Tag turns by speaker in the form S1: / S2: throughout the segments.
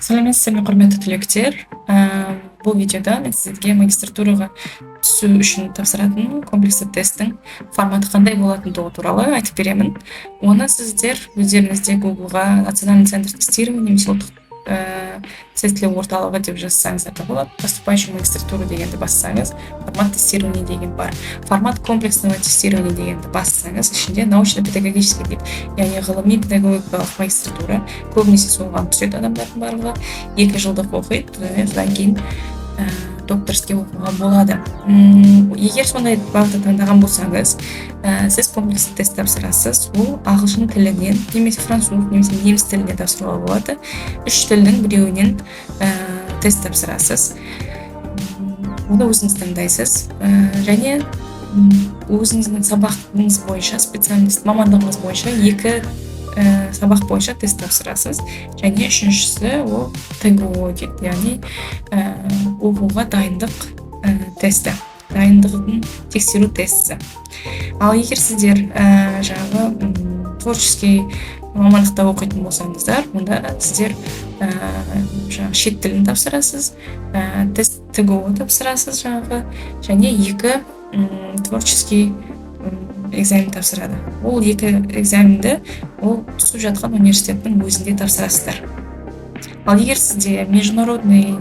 S1: Сәлеметсіздер ме, құрметті түлектер. Бұл видеода мен сіздерге магистратураға түсу үшін тапсыратын комплексті тесттің форматы қандай болатындығы туралы айтып беремін. Оны сіздер өздеріңізде Googleға национальный центр тестирования немесе ұлттық тестілеу орталығы деп жазсаңыздар да болады. Поступающий магистратура дегенді бассаңыз, формат тестирования деген бар. Формат комплексного тестирования дегенді бассаңыз, ішінде научно-педагогический деп, яғни ғылыми педагогикалық магистратура, көбінесе соған түседі адамдардың барлығы. 2 жылдық оқиды, содан кейін докторский оқуға болады. Егер сондай бағытты таңдаған болсаңыз, сіз комплексті тест тапсырасыз. Ол ағылшын тілінен, немесе француз, немесе неміс тілінен тапсыруға болады. 3 тілдің біреуінен тест тапсырасыз. Оны өзіңіз таңдайсыз. Және өзіңіздің сабағыңыз бойынша, специалист мамандығыңыз бойынша 2 сабақ бойынша тест тапсырасыз. Және үшіншісі ол ТГО дейді, яғни оқуға дайындық тесті, дайындығын тексеру тесті. Ал егер сіздер жаңағы творческий мамандықта оқитын болсаңыздар, онда сіздер шет тілін тапсырасыз, тест ТГО тапсырасыз жаңағы, және 2 творческий экзамен тапсырады. Ол 2 экзаменді ол түсіп жатқан университеттің өзінде тапсырасыздар. Ал егер сізде международный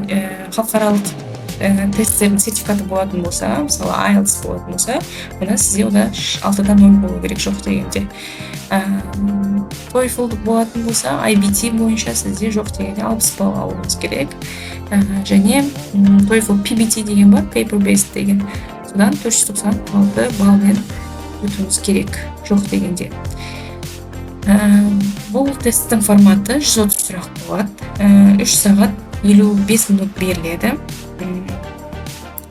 S1: халықаралық тесттердің сертификаты болатын болса, мысалы IELTS болатын болса, онда сізде ода 6-дан 0 болу керек, жоқ дегенде. TOEFL болатын болса, IBT бойынша сізде жоқ дегенде 60 балл алуыңыз керек. Және TOEFL PBT деген бар, paper-based деген. Содан 496 баллмен өтуіңіз керек, жоқ дегенде. Бұл тесттің форматы 130 сұрақ болады. 3 сағат 55 минут беріледі.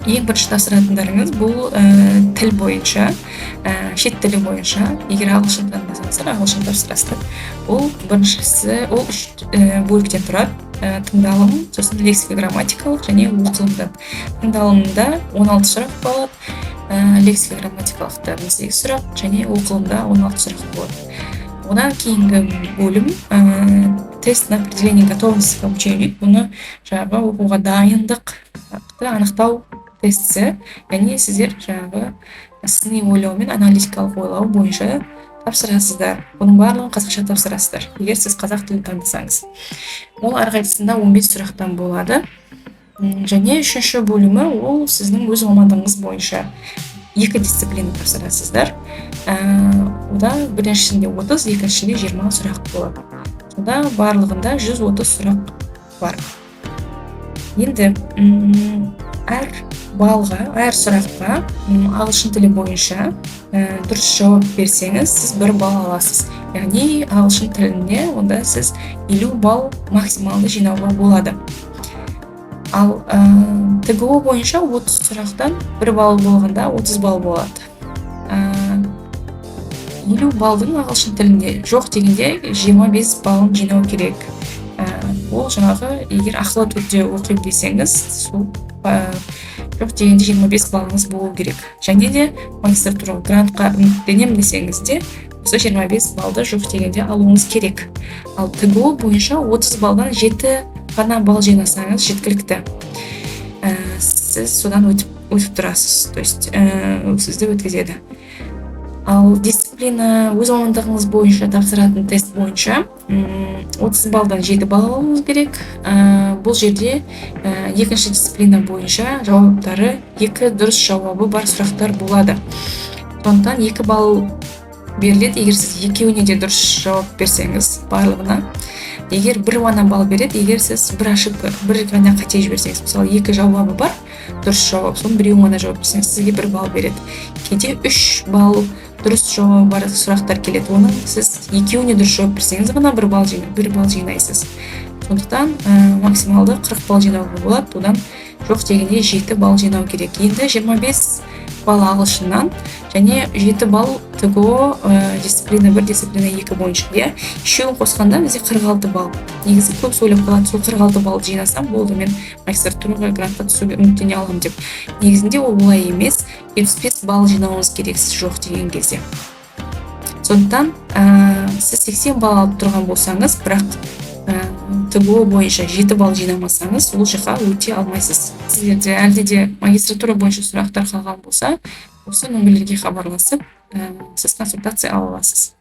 S1: Ең бірінші тапсыратындарыңыз бұл тіл бойынша, шет тілі бойынша. Егер ағылшын таңдасаңыздар, ағылшын тапсырасыздар. Ол біріншісі, ол 3 бөліктен тұрады. Тыңдалым, сосын лексика-грамматикалық және оқылымдан. Тыңдалымда 16 сұрақ болады, лексика-грамматикалықта 18 сұрақ және оқылымда 16 сұрақ болады. Одан кейінгі бөлім тест на определение готовности к обучению. Бұны жаңағы оқуға дайындық анықтау тестісі, яғни сіздер жаңағы сыни ойлау мен аналитикалық ойлау бойынша тапсырасыздар. Бұның барлығын қазақша тапсырасыздар, егер сіз қазақ тілін таңдасаңыз. Ол әрқайсысында 15 сұрақтан болады. Және үшінші бөлімі ол сіздің өз мамандығыңыз бойынша 2 дисциплина тапсырасыздар. Ода біріншісінде 30, екіншісінде 20 сұрақ болады. Сода барлығында 130 сұрақ бар. Енді әр балға, әр сұраққа ағылшын тілі бойынша дұрыс жауап берсеңіз, сіз 1 балл аласыз. Яғни ағылшын тіліне онда сіз 50 балл максималды жинауға болады. Ал ТГО бойынша 30 сұрақтан 1 балл болғанда 30 балл болады. 50 баллдың ағылшын тілінде жоқ дегенде 25 баллын жинау керек. Ол жаңағы, егер ақылы түрде оқи білсеңіз, сол жоқ дегенде 25 баллыңыз болу керек. Және де магистратура грантқа үміттенемін десеңіз де, осы 25 баллды жоқ дегенде алуыңыз керек. Ал ТГО бойынша 30 баллдан 7 ғана балл жинасаңыз жеткілікті. Сіз содан өтіп тұрасыз, то есть сізді өткізеді. Ал дисциплина өз мамандығыңыз бойынша тапсыратын тест бойынша 30 баллдан 7 балл алуыңыз керек. Бұл жерде екінші дисциплина бойынша жауаптары 2 дұрыс жауабы бар сұрақтар болады. Сондықтан 2 балл беріледі, егер сіз екеуіне де дұрыс жауап берсеңіз барлығына. Егер 1 ғана балл береді, егер сіз 1 ошибка, 1 ғана қате жіберсеңіз, мысалы 2 жауабы бар, дұрыс жауап, соның 1 ғана жауап берсеңіз, сізге 1 балл береді. Кейде 3 балл дұрыс жауабы бар сұрақтар келеді. Оның сіз екеуіне дұрыс жауап берсеңіз ғана 1 балл жинайсыз. Сондықтан максималды 40 балл жинауға болады. Одан жоқ дегенде 7 балл жинау керек. Енді 25 балл ағылшыннан және 7 балл ТГО дисциплина 1, дисциплина 2 бойынша. Үшеуін қосқанда бізде 46 балл. Негізі көп сөйлеп қалады, сол 46 балл жинасам болды, мен магистратураға грантқа түсуге үміттене аламын деп. Негізінде ол олай емес, 75 балл жинауыңыз керек сіз жоқ деген кезде. Сондықтан сіз 80 балл алып тұрған болсаңыз, бірақ ТБО бойынша 7 балл жинамасаңыз, ол жаққа өте алмайсыз. Сіздерде әлде де магистратура бойынша сұрақтар қалған болса, осы нөмірлерге хабарласып, сіз консультация ала аласыз.